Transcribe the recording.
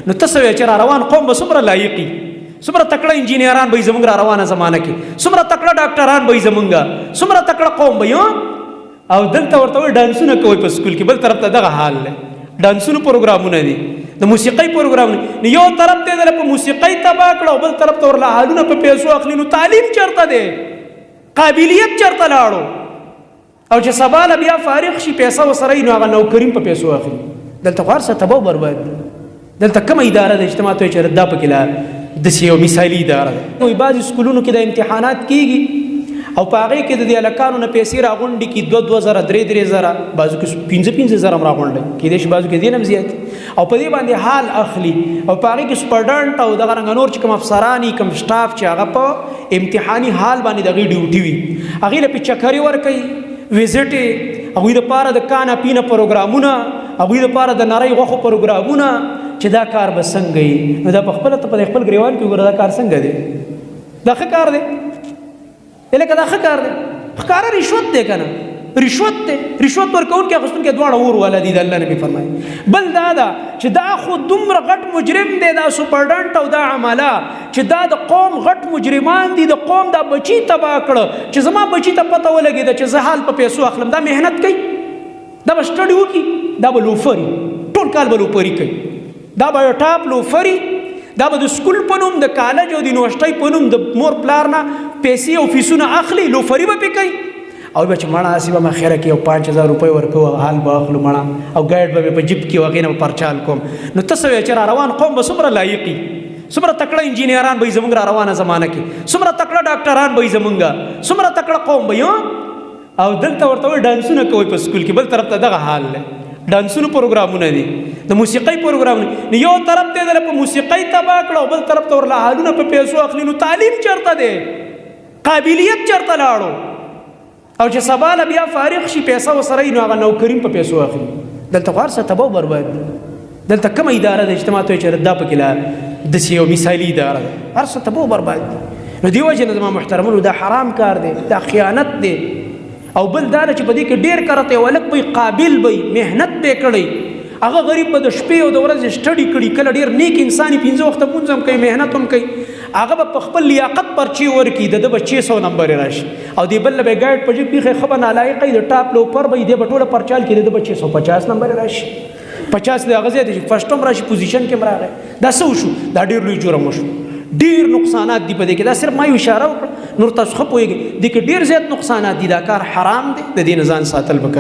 نو تاسو چې را روان قوم به څومره لایقي، څومره تکړه انجینران به زمونږ را روانه زمانه کې، څومره تکړه ډاکټران به زمونږ، څومره تکړه قوم به یو. او دلته ورته ډانسونه کوي په سکول کې، بل طرف ته دغه حال دی، ډانسونو پروګرامونه دي، د موسیقۍ پروګرامونه. یو طرف ته د موسیقۍ تباه کړه او بل طرف ته ورله حالونه په پیسو اخلي. نو تعلیم چرته دی؟ قابلیت چرته لاړو؟ او چې سبا له بیا فارغ شي پیسه وسره نو هغه نوکرین په پیسو اخلي. دلته خو هر څه تباه او برباد دي. دلته کومه اداره د اجتماع ته چې ردا پکې لا داسې یو مثالي اداره ده. نو بعضې سکولونو کې د امتحانات کېږي او په هغې کې د دې هلکانو نه پیسې راغونډي کړي 2,000 3,000 بعضو کې 5,000 هم راغونډي کېدای شي، بعضو کې دې نه هم زیات، او په دې باندې حال اخلي. او په هغې کې سپرډنټ او دغه رنګه نور چې کوم افسران وي، کوم سټاف چې هغه په امتحاني حال باندې د هغې ډیوټي وي، هغې له پې چکرې ورکوي، ویزټ یې، هغوی دپاره د کانه پینه پروګرامونه، هغوی دپاره د نرۍ غوښو پروګرامونه، چې دا کار به څنګه وي. نو دا په خپله ته په خپل ګریوان کې وګوره دا کار څنګه دی؟ دا ښه کار دی؟ لکه دا ښه کار دی؟ ښکاره رشوت دی که نه؟ رشوت دی. رشوت ورکوونکي اخیستونکي دواړه اور والا دي، د الله نبي فرمایي. بل دا ده چې دا خو دومره غټ مجرم دی، دا سپرډنټ او دا عمله، چې دا د قوم غټ مجرمان دي، د قوم دا بچي تباه کړه، چې زما بچي ته پته ولګېده چې زه حال په پیسو اخلم. دا محنت کوي، دا به سټډي وکړي، دا به لوفري، ټول کال به لوفري کوي، دا به ټاپ لوفري، دا به د سکول په نوم، د کالج او د یونیورسټۍ په نوم د مور پلار نه پیسې او فیسونه اخلي، لوفري به پې کوي. او بیا چې مړه هسې به ما خیره کې یو 5,000 روپۍ ورکوو، حال به اخلو مړه، او ګایډ به مې په جیب کې هغې نه به پرچال کوم. نو تاسو وایئ چې را روان قوم به څومره لایقي، څومره تکړه انجینران به زمونږ را روانه زمانه کې، څومره تکړه ډاکټران به زمونږ، څومره تکړه قوم به یو. او دلته ورته ډانسونه کوي په سکول کې، بل طرف ته دغه حال دی، ډانسونو پروګرامونه دي، د موسیقۍ پروګرامونه. نو یو طرف ته د موسیقۍ تباه کړه او بل طرف ته ورله حالونه په پیسو اخلي. نو تعلیم چرته دی؟ قابلیت چرته لاړو؟ او چې سبا له بیا فارغ شي پیسه وسره نو هغه نوکرین په پیسو اخلي. دلته خو هر څه تباه او برباد دي. دلته کومه اداره د اجتماع ته چې ردا پکې لا داسې یو مثالي اداره ده، هر څه تباه او برباد دي. نو دې وجې نه زما محترمونو دا حرام کار دی، دا خیانت دی. او بل دا چې په دې کې ډېر کرته ولک به قابل به محنت به کړی، هغه غریب به د شپې او د ورځې سټډي کړي، کله ډېر نیک انسان 15 وخته لمونځ هم کوي، محنت هم کوي، هغه به په خپل لیاقت پرچې ورکړي، د ده به 600 نمبر راشي. او دې بل به ګایډ په جیب کې ښه به نالایقه د ټاپ لوپر به یې دې به ټوله پرچال کړي، د ده به 650 نمبر راشي، 50 د هغه زیات شي، فرسټ هم راشي، پوزیشن کې هم راغی. دا څه وشو؟ دا ډېر لوی جرم وشو، ډېر نقصانات دي په دې کې. دا صرف ما یو اشاره وکړه، نور تاسو ښه پوهېږئ دې کې ډېر زیات نقصانات دي. دا کار حرام دی، د دې نه ځان ساتل پکار.